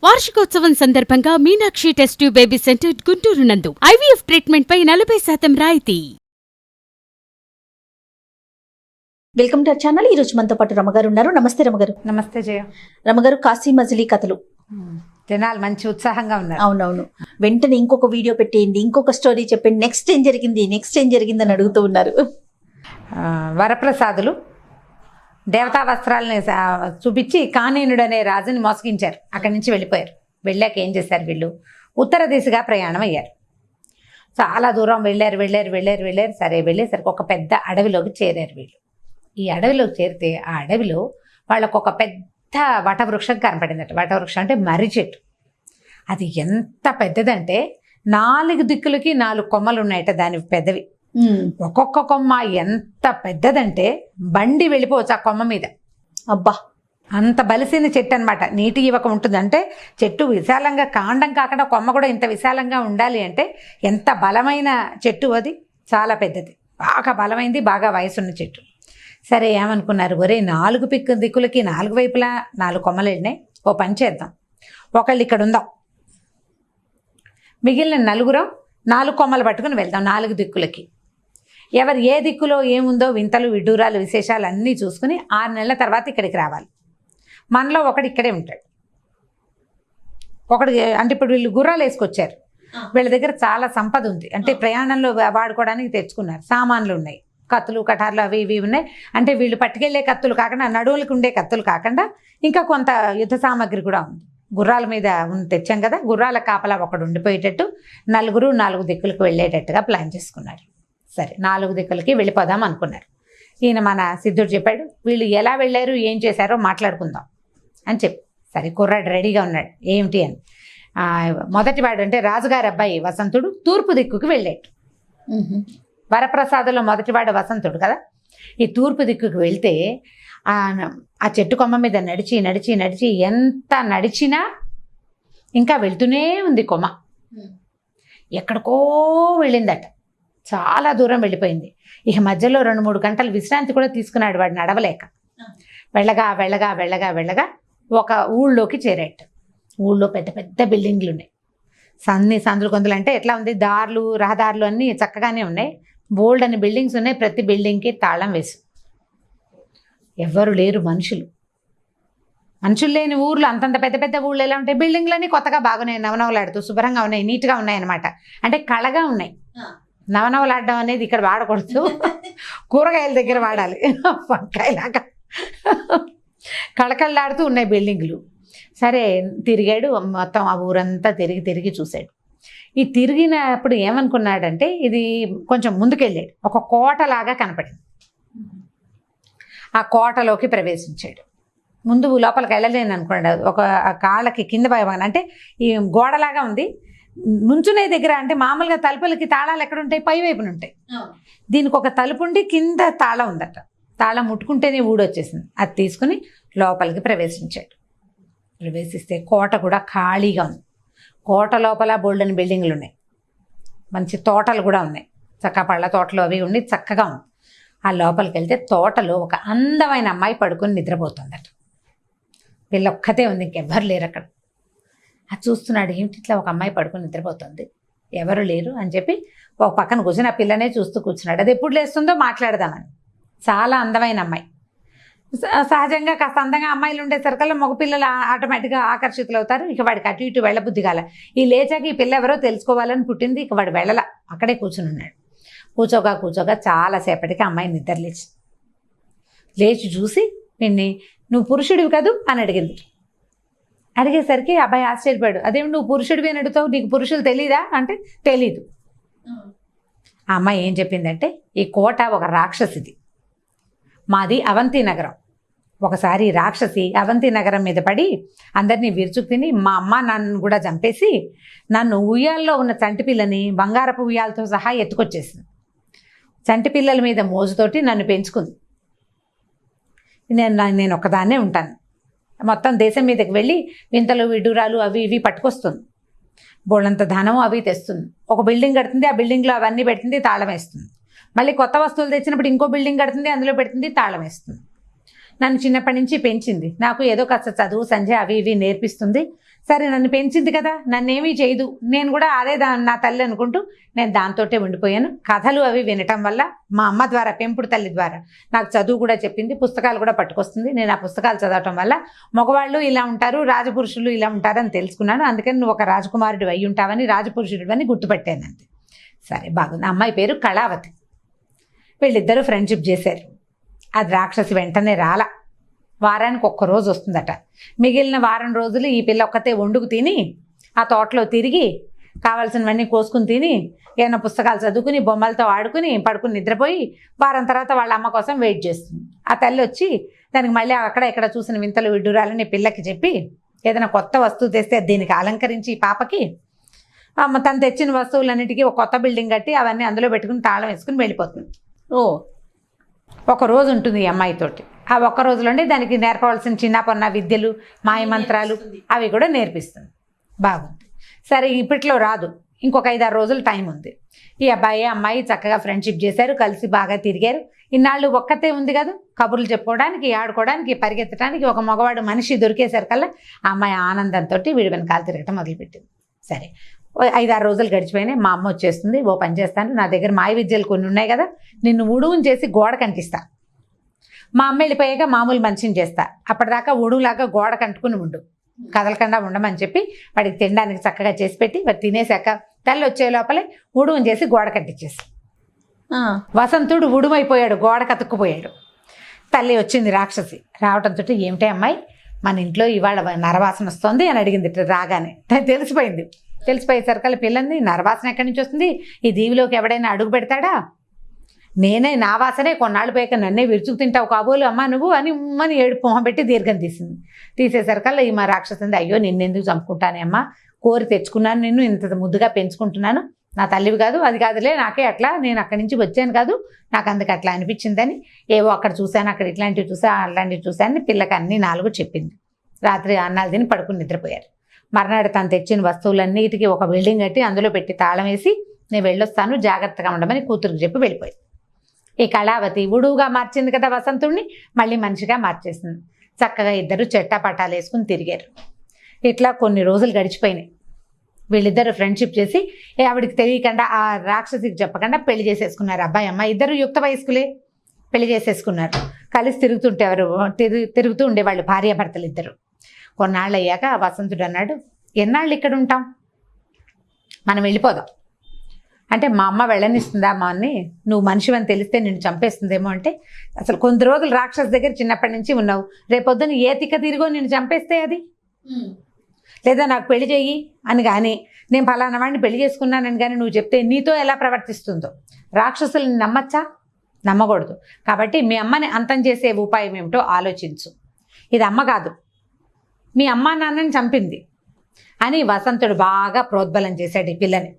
వార్షికోత్సవం సందర్భంగా Meenakshi test tube baby centre Guntur నందు ఐవీఎఫ్ ట్రీట్మెంట్ పై 40% రాయితీ. Welcome to our channel. ఈ రోజు మనతో పాటు రమగారు ఉన్నారు. నమస్తే రమగారు. నమస్తే జయ. రమగారు, కాశీ మజిలీ కథలు జనాలు మంచి ఉత్సాహంగా ఉన్నారు. అవునవును. వెంటనే ఇంకొక వీడియో పెట్టేయండి, ఇంకొక స్టోరీ చెప్పండి, నెక్స్ట్ ఏం జరిగింది అని అడుగుతూ ఉన్నారు. వరప్రసాదులు దేవతా వస్త్రాలని చూపించి కానీనుడు అనే రాజుని మోసగించారు. అక్కడి నుంచి వెళ్ళిపోయారు. వెళ్ళాక ఏం చేశారు, వీళ్ళు ఉత్తర దిశగా ప్రయాణం అయ్యారు. చాలా దూరం వెళ్ళారు. సరే వెళ్ళేసరికి ఒక పెద్ద అడవిలోకి చేరారు వీళ్ళు. ఈ అడవిలోకి చేరితే ఆ అడవిలో వాళ్ళకు ఒక పెద్ద వటవృక్షం కనపడిందట. వటవృక్షం అంటే మర్రి చెట్టు. అది ఎంత పెద్దదంటే 4 దిక్కులకి 4 కొమ్మలు ఉన్నాయట. దాని పెద్దవి. ఒక్కొక్క కొమ్మ ఎంత పెద్దదంటే బండి వెళ్ళిపోవచ్చు ఆ కొమ్మ మీద. అబ్బా, అంత బలిసిన చెట్టు అనమాట. నీటి యువక ఉంటుంది అంటే చెట్టు విశాలంగా, కాండం కాకుండా కొమ్మ కూడా ఇంత విశాలంగా ఉండాలి అంటే ఎంత బలమైన చెట్టు అది. చాలా పెద్దది, బాగా బలమైంది, బాగా వయసున్న చెట్టు. సరే ఏమనుకున్నారు, ఒరే 4 దిక్కులకి 4 వైపులా 4 కొమ్మలు వెళ్ళినాయి, ఓ పని చేద్దాం, ఒకళ్ళు ఇక్కడ ఉందాం, మిగిలిన 4 4 కొమ్మలు పట్టుకుని వెళ్దాం 4 దిక్కులకి. ఎవరు ఏ దిక్కులో ఏముందో వింతలు విడ్డూరాలు విశేషాలు అన్నీ చూసుకుని 6 నెలల తర్వాత ఇక్కడికి రావాలి. మనలో ఒకడు ఇక్కడే ఉంటాడు. ఒకడు అంటే ఇప్పుడు వీళ్ళు గుర్రాలు వేసుకొచ్చారు. వీళ్ళ దగ్గర చాలా సంపద ఉంది. అంటే ప్రయాణంలో వాడుకోవడానికి తెచ్చుకున్నారు. సామాన్లు ఉన్నాయి, కత్తులు కటార్లు అవి ఇవి ఉన్నాయి. అంటే వీళ్ళు పట్టుకెళ్లే కత్తులు కాకుండా, నడువులకు ఉండే కత్తులు కాకుండా ఇంకా కొంత యుద్ధ సామాగ్రి కూడా ఉంది. గుర్రాల మీద తెచ్చాం కదా, గుర్రాల కాపలా ఒకడు ఉండిపోయేటట్టు 4 దిక్కులకు వెళ్ళేటట్టుగా ప్లాన్ చేసుకున్నారు. సరే 4 దిక్కులకి వెళ్ళిపోదాం అనుకున్నారు. ఈయన మన సిద్ధుడు చెప్పాడు, వీళ్ళు ఎలా వెళ్ళారు ఏం చేశారో మాట్లాడుకుందాం అని చెప్పి. సరే కుర్రాడు రెడీగా ఉన్నాడు. ఏమిటి అని, మొదటివాడు అంటే రాజుగారి అబ్బాయి వసంతుడు తూర్పు దిక్కుకి వెళ్ళాడు. వరప్రసాదులో మొదటివాడు వసంతుడు కదా. ఈ తూర్పు దిక్కుకి వెళ్తే ఆ చెట్టు కొమ్మ మీద నడిచి ఎంత నడిచినా ఇంకా వెళ్తూనే ఉంది కొమ్మ. ఎక్కడికో వెళ్ళిందట, చాలా దూరం వెళ్ళిపోయింది. ఇక మధ్యలో 2-3 గంటలు విశ్రాంతి కూడా తీసుకున్నాడు వాడు నడవలేక. వెళ్ళగా ఒక ఊళ్ళోకి చేరాడు. ఊళ్ళో పెద్ద పెద్ద బిల్డింగ్లు ఉన్నాయి. సందులు గొంతులు అంటే ఎట్లా ఉంది, దారులు రహదారులు అన్నీ చక్కగానే ఉన్నాయి. బోల్డ్ అని బిల్డింగ్స్ ఉన్నాయి. ప్రతి బిల్డింగ్కి తాళం వేసు. ఎవ్వరు లేరు, మనుషులు లేని ఊర్లు. అంతంత పెద్ద పెద్ద ఊళ్ళు ఎలా ఉంటాయి, బిల్డింగ్లన్నీ కొత్తగా బాగున్నాయి, నవనవలాడుతూ శుభ్రంగా ఉన్నాయి, నీట్గా ఉన్నాయి అనమాట. అంటే కళగా ఉన్నాయి. నవనవలాడడం అనేది ఇక్కడ వాడకూడదు, కూరగాయల దగ్గర వాడాలి. వంకాయలాగా కళకళలాడుతూ ఉన్నాయి బిల్డింగ్లు. సరే తిరిగాడు మొత్తం, ఆ ఊరంతా తిరిగి చూశాడు. ఈ తిరిగినప్పుడు ఏమనుకున్నాడంటే, ఇది కొంచెం ముందుకెళ్ళాడు, ఒక కోటలాగా కనపడింది. ఆ కోటలోకి ప్రవేశించాడు. ముందు లోపలికి వెళ్ళలేను అనుకున్నాడు. ఒక కాళ్ళకి కింద భాగం అంటే ఈ గోడలాగా ఉంది. నుంచునే దగ్గర అంటే మామూలుగా తలుపులకి తాళాలు ఎక్కడ ఉంటాయి, పై వైపున ఉంటాయి. దీనికి ఒక తలుపు ఉండి కింద తాళం ఉందట. తాళం ముట్టుకుంటేనే ఊడొచ్చేసింది. అది తీసుకుని లోపలికి ప్రవేశించాడు. ప్రవేశిస్తే కోట కూడా ఖాళీగా ఉంది. కోట లోపల బోల్డెన్ బిల్డింగ్లు ఉన్నాయి, మంచి తోటలు కూడా ఉన్నాయి, చక్క పళ్ళ తోటలు అవి ఉండి చక్కగా ఉంది. ఆ లోపలికి వెళ్తే తోటలో ఒక అందమైన అమ్మాయి పడుకొని నిద్రపోతుందట. వీళ్ళొక్కతే ఉంది, ఇంకెవ్వరు లేరు అక్కడ. అది చూస్తున్నాడు, ఏమిటి ఇట్లా ఒక అమ్మాయి పడుకొని నిద్రపోతుంది, ఎవరు లేరు అని చెప్పి ఒక పక్కన కూర్చొని ఆ పిల్లనే చూస్తూ కూర్చున్నాడు. అది ఎప్పుడు లేస్తుందో మాట్లాడదామని. చాలా అందమైన అమ్మాయి. సహజంగా కాస్త అందంగా అమ్మాయిలు ఉండేసరికల్లా మగపిల్లలు ఆటోమేటిక్గా ఆకర్షితులు అవుతారు. ఇక వాడికి అటు ఇటు వెళ్ళబుద్ధి కాల. ఈ లేచాక ఈ పిల్ల ఎవరో తెలుసుకోవాలని పుట్టింది. ఇక వాడు వెళ్ళల, అక్కడే కూర్చుని ఉన్నాడు. కూర్చోగా చాలాసేపటికి అమ్మాయి నిద్ర లేచి చూసి, నువ్వు పురుషుడివి కదూ అని అడిగింది. అడిగేసరికి అబ్బాయి ఆశ్చర్యపోయాడు. అదేమి నువ్వు పురుషుడివి అని అడుగుతావు, నీకు పురుషులు తెలీదా అంటే తెలీదు. ఆ అమ్మాయి ఏం చెప్పిందంటే, ఈ కోట ఒక రాక్షసిది, మాది అవంతి నగరం. ఒకసారి రాక్షసి అవంతి నగరం మీద పడి అందరినీ విరుచుకు తిని మా అమ్మ నాన్నను కూడా చంపేసి నన్ను ఉయ్యాల్లో ఉన్న చంటి పిల్లని బంగారపు ఉయ్యాలతో సహా ఎత్తుకొచ్చేసింది. చంటి పిల్లల మీద మోజుతోటి నన్ను పెంచుకుంది. నేను ఒక్కదాన్నే ఉంటాను. మొత్తం దేశం మీదకి వెళ్ళి వింతలు విడ్డూరాలు అవి ఇవి పట్టుకొస్తుంది. బోళ్ళంత ధనం అవి తెస్తుంది. ఒక బిల్డింగ్ కడుతుంది, ఆ బిల్డింగ్లో అవన్నీ పెడుతుంది, తాళం వేస్తుంది. మళ్ళీ కొత్త వస్తువులు తెచ్చినప్పుడు ఇంకో బిల్డింగ్ కడుతుంది, అందులో పెడుతుంది, తాళం వేస్తుంది. నన్ను చిన్నప్పటి నుంచి పెంచింది. నాకు ఏదో కాస్త చదువు సంధ్య అవి ఇవి నేర్పిస్తుంది. సరే నన్ను పెంచింది కదా, నన్నేమీ చేయదు, నేను కూడా అదే నా తల్లి అనుకుంటూ నేను దాంతోటే ఉండిపోయాను. కథలు అవి వినటం వల్ల మా అమ్మ ద్వారా, పెంపుడు తల్లి ద్వారా నాకు చదువు కూడా చెప్పింది, పుస్తకాలు కూడా పట్టుకొస్తుంది. నేను ఆ పుస్తకాలు చదవటం వల్ల మగవాళ్ళు ఇలా ఉంటారు, రాజపురుషులు ఇలా ఉంటారని తెలుసుకున్నాను. అందుకని నువ్వు ఒక రాజకుమారుడు అయి ఉంటావని, రాజపురుషుడు అని గుర్తుపట్టాను అంతే. సరే బాగుంది. అమ్మాయి పేరు కళావతి. వీళ్ళిద్దరూ ఫ్రెండ్షిప్ చేశారు. అది రాక్షసి వెంటనే రాల, వారానికి ఒక్కరోజు వస్తుందట. మిగిలిన వారం రోజులు ఈ పిల్ల ఒక్కతే వండుకు తిని, ఆ తోటలో తిరిగి, కావాల్సినవన్నీ కోసుకుని తిని, ఏమైనా పుస్తకాలు చదువుకుని, బొమ్మలతో ఆడుకుని, పడుకుని నిద్రపోయి, వారం తర్వాత వాళ్ళ అమ్మ కోసం వెయిట్ చేస్తుంది. ఆ తల్లి వచ్చి దానికి మళ్ళీ అక్కడ ఇక్కడ చూసిన వింతలు విడ్డూరాలని పిల్లకి చెప్పి, ఏదైనా కొత్త వస్తువు తెస్తే దీనికి అలంకరించి ఈ పాపకి తను తెచ్చిన వస్తువులన్నిటికీ ఒక కొత్త బిల్డింగ్ కట్టి అవన్నీ అందులో పెట్టుకుని తాళం వేసుకుని వెళ్ళిపోతుంది. ఒక రోజు ఉంటుంది ఈ అమ్మాయితోటి. ఆ ఒక్క రోజులోనే దానికి నేర్పవలసిన చిన్న పొన్న విద్యలు, మాయమంత్రాలు అవి కూడా నేర్పిస్తుంది. బాగుంది. సరే ఇప్పట్లో రాదు, ఇంకొక 5-6 రోజులు టైం ఉంది. ఈ అబ్బాయి అమ్మాయి చక్కగా ఫ్రెండ్షిప్ చేశారు, కలిసి బాగా తిరిగారు. ఇన్నాళ్ళు ఒక్కతే ఉంది కదా, కబుర్లు చెప్పుకోవడానికి, ఆడుకోవడానికి, పరిగెత్తడానికి ఒక మగవాడు మనిషి దొరికేసరికల్లా ఆ అమ్మాయి ఆనందంతో వీడి వెనకాల తిరగటం మొదలుపెట్టింది. సరే 5-6 రోజులు గడిచిపోయినాయి. మా అమ్మ వచ్చేస్తుంది, ఓ పని చేస్తాను, నా దగ్గర మాయ విద్యలు కొన్ని ఉన్నాయి కదా, నిన్ను ఉడువుని చేసి గోడ కంటిస్తా. మా అమ్మ వెళ్ళిపోయాక మామూలు మనిషిని చేస్తా, అప్పటిదాకా ఉడువులాగా గోడ కంటుకుని ఉండు, కదలకుండా ఉండమని చెప్పి వాడికి తినడానికి చక్కగా చేసి పెట్టి, వాడు తినేసాక తల్లి వచ్చే లోపలే ఉడువుని చేసి గోడ కట్టించేసి, వసంతుడు ఉడుమైపోయాడు, గోడ కతుక్కుపోయాడు. తల్లి వచ్చింది రాక్షసి. రావటంతో ఏమిటే అమ్మాయి, మన ఇంట్లో ఇవాళ నరవాసన వస్తుంది అని అడిగింది. రాగానే తెలిసిపోయింది. తెలిసిపోయేసరికల్లా పిల్లంది, నరవాసన ఎక్కడి నుంచి వస్తుంది, ఈ దీవిలోకి ఎవడైనా అడుగు పెడతాడా, నేనే నా వాసనే కొన్నాళ్ళు పోయాక నన్నే విరుచుకు తింటావు కాబోలు అమ్మా నువ్వు అని ఉమ్మని ఏడుపు మొహం పెట్టి దీర్ఘం తీసింది. తీసేసరికల్లా ఈ మా రాక్షసింది, అయ్యో నిన్నెందుకు చంపుకుంటానే అమ్మా, కోరి తెచ్చుకున్నాను, నిన్ను ఇంత ముద్దుగా పెంచుకుంటున్నాను, నా తల్లివి కాదు, అది కాదులే, నాకే అట్లా, నేను అక్కడి నుంచి వచ్చాను కాదు, నాకు అందుకు అట్లా అనిపించిందని, ఏవో అక్కడ చూశాను, అక్కడ ఇట్లాంటివి చూసా, అలాంటివి చూశాను, పిల్లకి అన్ని 4 చెప్పింది. రాత్రి అన్నాలు తిని పడుకుని నిద్రపోయారు. మర్నాడు తను తెచ్చిన వస్తువులన్నిటికీ ఒక బిల్డింగ్ కట్టి అందులో పెట్టి తాళం వేసి, నేను వెళ్ళొస్తాను, జాగ్రత్తగా ఉండమని కూతురికి చెప్పి వెళ్ళిపోయింది. ఈ కళావతి ఉడువుగా మార్చింది కదా వసంతుడిని, మళ్ళీ మనిషిగా మార్చేసింది. చక్కగా ఇద్దరు చెట్టాపట్టాలు వేసుకుని తిరిగారు. ఇట్లా కొన్ని రోజులు గడిచిపోయినాయి. వీళ్ళిద్దరు ఫ్రెండ్షిప్ చేసి ఆవిడికి తెలియకుండా, ఆ రాక్షసికి చెప్పకుండా పెళ్లి చేసేసుకున్నారు. అబ్బాయి అమ్మాయి ఇద్దరు యుక్త వయస్కులే, పెళ్లి చేసేసుకున్నారు. కలిసి తిరుగుతూ ఉండేవాళ్ళు భార్యాభర్తలు ఇద్దరు. కొన్నాళ్ళు అయ్యాక వసంతుడు అన్నాడు, ఎన్నాళ్ళు ఇక్కడ ఉంటాం, మనం వెళ్ళిపోదాం అంటే. మా అమ్మ వెళ్ళనిస్తుందా మా అన్ని, నువ్వు మనిషివని తెలిస్తే నిన్ను చంపేస్తుందేమో అంటే, అసలు కొన్ని రోజులు రాక్షస్ దగ్గర చిన్నప్పటి నుంచి ఉన్నావు, రేపొద్దున ఏ తిక్క తిరిగో నిన్ను చంపేస్తే అది, లేదా నాకు పెళ్లి చెయ్యి అని కానీ, నేను ఫలానా వాడిని పెళ్లి చేసుకున్నానని కానీ నువ్వు చెప్తే నీతో ఎలా ప్రవర్తిస్తుందో, రాక్షసుల్ని నమ్మచ్చా, నమ్మకూడదు. కాబట్టి మీ అమ్మని అంతం చేసే ఉపాయం ఏమిటో ఆలోచించు, ఇది అమ్మ కాదు, మీ అమ్మా నాన్నని చంపింది అని వసంతుడు బాగా ప్రోద్బలం చేశాడు ఈ పిల్లని,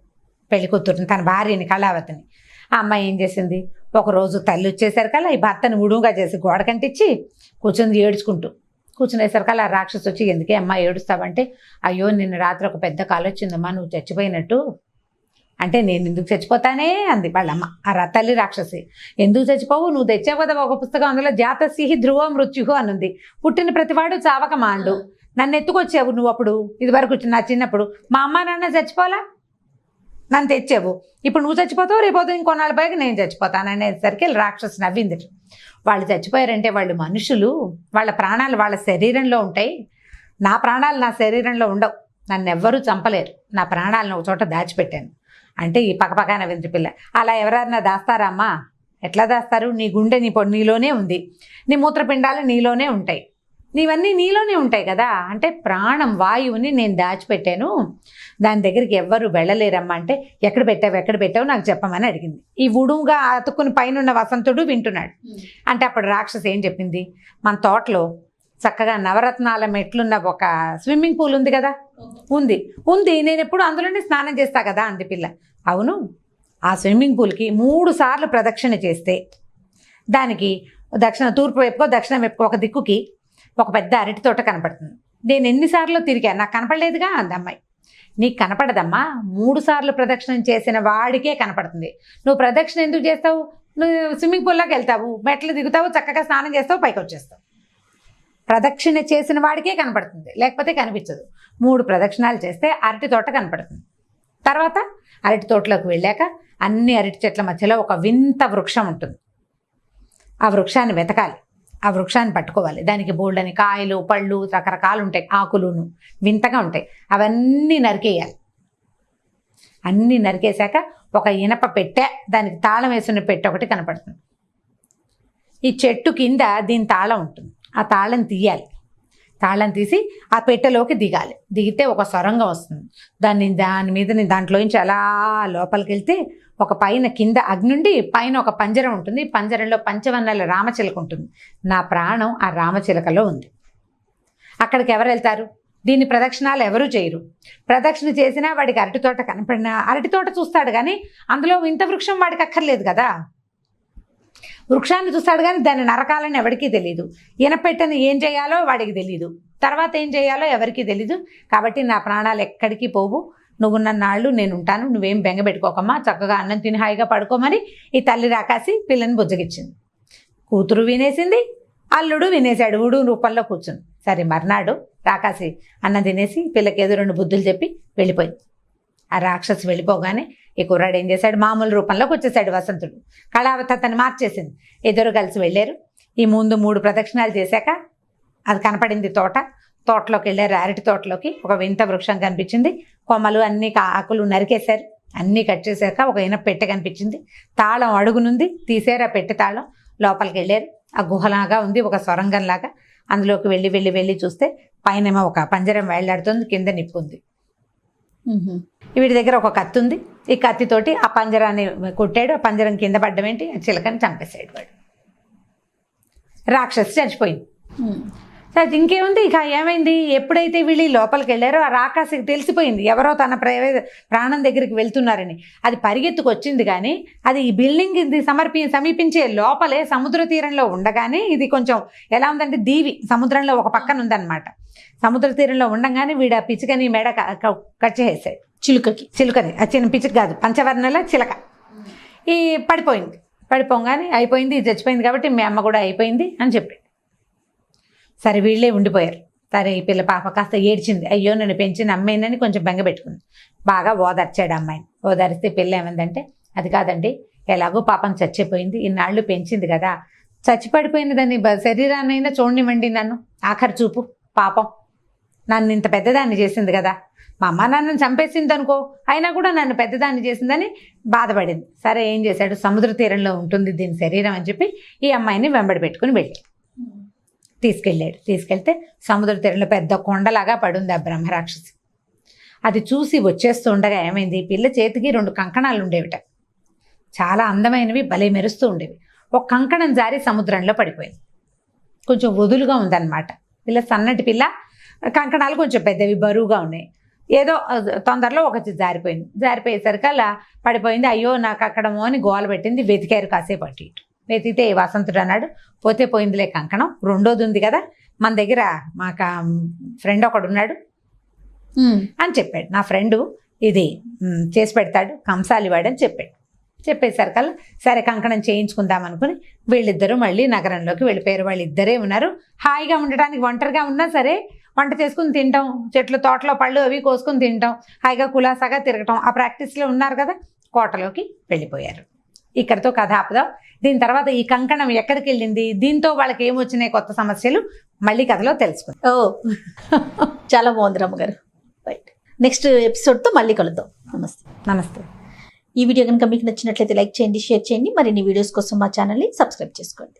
పెళ్లి కూతురుని, తన భార్యని కళావతిని. ఆ అమ్మాయి ఏం చేసింది, ఒకరోజు తల్లి వచ్చేసరికల్లా ఈ భర్తను ఉడుగా చేసి గోడ కంటించి కూర్చుంది ఏడ్చుకుంటూ. కూర్చునేసరికల్లా ఆ రాక్షసు వచ్చి, ఎందుకే అమ్మ ఏడుస్తావంటే, అయ్యో నిన్న రాత్రి ఒక పెద్ద కాలు వచ్చిందమ్మా, నువ్వు చచ్చిపోయినట్టు అంటే. నేను ఎందుకు చచ్చిపోతానే అంది వాళ్ళమ్మ. ఆ తల్లి రాక్షసి, ఎందుకు చచ్చిపోవు, నువ్వు తెచ్చావు కదా ఒక పుస్తకం, అందులో జాతస్య ధ్రువ మృత్యు అనుంది, పుట్టిన ప్రతివాడు చావక మాండు, నన్ను ఎత్తుకొచ్చావు నువ్వు అప్పుడు, ఇది వరకు నా చిన్నప్పుడు మా అమ్మ నాన్న చచ్చిపోలా, నన్ను తెచ్చావు, ఇప్పుడు నువ్వు చచ్చిపోతావు, రేపోతే ఇంకొన్నాళ్ళ పైకి నేను చచ్చిపోతాను అనేసరికి రాక్షసు నవ్వింది. వాళ్ళు చచ్చిపోయారంటే వాళ్ళు మనుషులు, వాళ్ళ ప్రాణాలు వాళ్ళ శరీరంలో ఉంటాయి, నా ప్రాణాలు నా శరీరంలో ఉండవు, నన్ను ఎవ్వరూ చంపలేరు, నా ప్రాణాలను ఒక చోట దాచిపెట్టాను అంటే. ఈ పక్కపక్క నవ్వింది పిల్ల. అలా ఎవరైనా దాస్తారా అమ్మా, ఎట్లా దాస్తారు, నీ గుండె నీలోనే ఉంది, నీ మూత్రపిండాలు నీలోనే ఉంటాయి, నీవన్నీ నీలోనే ఉంటాయి కదా అంటే. ప్రాణం వాయువుని నేను దాచిపెట్టాను, దాని దగ్గరికి ఎవ్వరు వెళ్ళలేరమ్మా అంటే. ఎక్కడ పెట్టావు నాకు చెప్పమని అడిగింది. ఈ ఉడుగా అతుక్కుని పైన వసంతుడు వింటున్నాడు. అంటే అప్పుడు రాక్షసి ఏం చెప్పింది, మన తోటలో చక్కగా నవరత్నాల మెట్లున్న ఒక స్విమ్మింగ్ పూల్ ఉంది కదా, ఉంది, నేను ఎప్పుడు అందులోనే స్నానం చేస్తా కదా అంది పిల్ల. అవును, ఆ స్విమ్మింగ్ పూల్కి 3 సార్లు ప్రదక్షిణ చేస్తే దానికి తూర్పు వైపుకో దక్షిణం వైపుకో ఒక దిక్కుకి ఒక పెద్ద అరటి తోట కనపడుతుంది. నేను ఎన్నిసార్లు తిరిగా, నాకు కనపడలేదుగా అంది అమ్మాయి. నీకు కనపడదమ్మా, 3 సార్లు ప్రదక్షిణం చేసిన వాడికే కనపడుతుంది. నువ్వు ప్రదక్షిణ ఎందుకు చేస్తావు, నువ్వు స్విమ్మింగ్ పూల్లోకి వెళ్తావు, మెట్లు దిగుతావు, చక్కగా స్నానం చేస్తావు, పైకి వచ్చేస్తావు. ప్రదక్షిణ చేసిన వాడికే కనపడుతుంది, లేకపోతే కనిపించదు. 3 ప్రదక్షిణాలు చేస్తే అరటి తోట కనపడుతుంది. తర్వాత అరటి తోటలోకి వెళ్ళాక అన్ని అరటి చెట్ల మధ్యలో ఒక వింత వృక్షం ఉంటుంది. ఆ వృక్షాన్ని వెతకాలి, ఆ వృక్షాన్ని పట్టుకోవాలి. దానికి బోల్డని కాయలు పళ్ళు రకరకాలు ఉంటాయి, ఆకులును వింతగా ఉంటాయి. అవన్నీ నరికేయాలి. అన్నీ నరికేశాక ఒక ఇనప పెట్టె, దానికి తాళం వేసిన పెట్టె ఒకటి కనపడుతుంది. ఈ చెట్టు కింద దీని తాళం ఉంటుంది. ఆ తాళం తీయాలి. తాళం తీసి ఆ పెట్టెలోకి దిగాలి. దిగితే ఒక సొరంగం వస్తుంది. దాని మీద దాంట్లోంచి అలా లోపలికి వెళ్తే ఒక పైన కింద అగ్ని నుండి పైన ఒక పంజరం ఉంటుంది. పంజరంలో పంచవర్ణాల రామచిలక ఉంటుంది. నా ప్రాణం ఆ రామచిలకలో ఉంది. అక్కడికి ఎవరు వెళ్తారు? దీని ప్రదక్షిణాలు ఎవరూ చేయరు. ప్రదక్షిణ చేసినా వాడికి అరటి తోట కనపడినా అరటి తోట చూస్తాడు, కానీ అందులో వింత వృక్షం వాడికి అక్కర్లేదు కదా. వృక్షాన్ని చూస్తాడు కానీ దాన్ని నరకాలని ఎవరికీ తెలియదు. ఇనపెట్టని ఏం చేయాలో వాడికి తెలీదు. తర్వాత ఏం చేయాలో ఎవరికీ తెలీదు. కాబట్టి నా ప్రాణాలు ఎక్కడికి పోవు, నువ్వున్న నాళ్ళు నేను ఉంటాను, నువ్వేం బెంగ పెట్టుకోకమ్మా, చక్కగా అన్నం తిని హాయిగా పడుకోమని ఈ తల్లి రాకాసి పిల్లని బుజ్జగిచ్చింది. కూతురు వినేసింది, అల్లుడు వినేశాడు ఊడు రూపంలో కూర్చుంది. సరే మర్నాడు రాకాసి అన్నం తినేసి పిల్లకి ఏదో 2 బుద్ధులు చెప్పి వెళ్ళిపోయింది. ఆ రాక్షసు వెళ్ళిపోగానే ఈ కుర్రాడు ఏం చేశాడు, మామూలు రూపంలోకి వచ్చేసాడు వసంతుడు. కళావతి అతన్ని మార్చేసింది. ఇద్దరు కలిసి వెళ్ళారు. ఈ ముందు 3 ప్రదక్షిణాలు చేశాక అది కనపడింది తోటలోకి వెళ్ళారు. అరటి తోటలోకి ఒక వింత వృక్షం కనిపించింది. కొమ్మలు అన్ని ఆకులు నరికేశారు. అన్నీ కట్ చేశాక ఒక ఇనప పెట్టె కనిపించింది. తాళం అడుగునుంది. తీసారు ఆ పెట్టె తాళం. లోపలికి వెళ్ళారు. ఆ గుహలాగా ఉంది, ఒక సొరంగంలాగా. అందులోకి వెళ్ళి చూస్తే పైనేమో ఒక పంజరం వేళ్లాడుతుంది, కింద నిప్పు ఉంది. వీడి దగ్గర ఒక కత్తి ఉంది. ఈ కత్తితోటి ఆ పంజరాన్ని కొట్టాడు. ఆ పంజరం కింద పడ్డం ఏంటి, ఆ చిలకని చంపేశాడు వాడు. రాక్షసి చచ్చిపోయింది. సరే ఇంకేముంది, ఇక ఏమైంది, ఎప్పుడైతే వీళ్ళు లోపలికి వెళ్ళారో ఆ రాకాసికి తెలిసిపోయింది ఎవరో తన ప్రాణం దగ్గరికి వెళ్తున్నారని. అది పరిగెత్తుకు వచ్చింది, కానీ అది ఈ బిల్డింగ్ ఇది సమీపించే లోపలే సముద్ర తీరంలో ఉండగానే ఇది కొంచెం ఎలా ఉందంటే దీవి సముద్రంలో ఒక పక్కన ఉందన్నమాట. సముద్ర తీరంలో ఉండగానే వీడు ఆ పిచ్చుకని మెడ కట్ చేసేసాడు. చిలుకని ఆ చిన్న పిచ్చుక కాదు, పంచవర్ణల చిలక. ఈ పడిపోగానే అయిపోయింది, ఇది చచ్చిపోయింది కాబట్టి మీ అమ్మ కూడా అయిపోయింది అని చెప్పాడు. సరే వీళ్ళే ఉండిపోయారు. సరే ఈ పిల్ల పాప కాస్త ఏడ్చింది. అయ్యో నన్ను పెంచిన అమ్మాయినని కొంచెం బెంగ పెట్టుకుంది. బాగా ఓదార్చాడు అమ్మాయిని. ఓదారిస్తే పిల్ల ఏమందంటే, అది కాదండి, ఎలాగో పాపం చచ్చిపోయింది, ఇన్నాళ్ళు పెంచింది కదా, చచ్చిపడిపోయిన దాన్ని శరీరాన్నైనా చూడనివ్వండి, నన్ను ఆఖరి చూపు, పాపం నన్ను ఇంత పెద్దదాన్ని చేసింది కదా, మా అమ్మ నాన్నని చంపేసింది అనుకో, అయినా కూడా నన్ను పెద్దదాన్ని చేసిందని బాధపడింది. సరే ఏం చేశాడు, సముద్ర తీరంలో ఉంటుంది దీని శరీరం అని చెప్పి ఈ అమ్మాయిని వెంబడి పెట్టుకుని వెళ్ళాడు. తీసుకెళ్తే సముద్ర తీరంలో పెద్ద కొండలాగా పడుంది ఆ బ్రహ్మరాక్షసి. అది చూసి వచ్చేస్తూ ఉండగా ఏమైంది, పిల్ల చేతికి 2 కంకణాలు ఉండేవిట. చాలా అందమైనవి, భలే మెరుస్తూ ఉండేవి. ఒక కంకణం జారి సముద్రంలో పడిపోయింది. కొంచెం వదులుగా ఉందన్నమాట. పిల్ల సన్నటి పిల్ల, కంకణాలు కొంచెం పెద్దవి బరువుగా ఉన్నాయి. ఏదో తొందరలో ఒకటి జారిపోయేసరికి అలా పడిపోయింది. అయ్యో నాకు అక్కడమో అని గోల పెట్టింది. వెతికారు కాసేపు అటు ఇటు. వెతికితే వసంతుడు అన్నాడు, పోతే పోయిందిలే కంకణం, 2వది ఉంది కదా మన దగ్గర, మాకు ఫ్రెండ్ ఒకడు ఉన్నాడు అని చెప్పాడు. నా ఫ్రెండు ఇది చేసి పెడతాడు, కంసాలివాడు అని చెప్పాడు. చెప్పేసరికల్లా సరే కంకణం చేయించుకుందాం అనుకుని వీళ్ళిద్దరూ మళ్ళీ నగరంలోకి వెళ్ళిపోయారు. వాళ్ళిద్దరే ఉన్నారు. హాయిగా ఉండడానికి, ఒంటరిగా ఉన్నా సరే వంట చేసుకుని తింటాం, చెట్లు తోటలో పళ్ళు అవి కోసుకుని తింటాం, హాయిగా కులాసాగా తిరగటం, ఆ ప్రాక్టీస్లో ఉన్నారు కదా. కోటలోకి వెళ్ళిపోయారు. ఇక్కడితో కథ ఆపుదాం. దీని తర్వాత ఈ కంకణం ఎక్కడికి వెళ్ళింది, దీంతో వాళ్ళకి ఏమొచ్చినాయి కొత్త సమస్యలు, మళ్ళీ కథలో తెలుసుకుందాం. చాలా బాగుంది రమ్మగారు. రైట్, నెక్స్ట్ ఎపిసోడ్తో మళ్ళీ కలుద్దాం. నమస్తే. ఈ వీడియో కనుక మీకు నచ్చినట్లయితే లైక్ చేయండి, షేర్ చేయండి. మరిన్ని వీడియోస్ కోసం మా ఛానల్ని సబ్స్క్రైబ్ చేసుకోండి.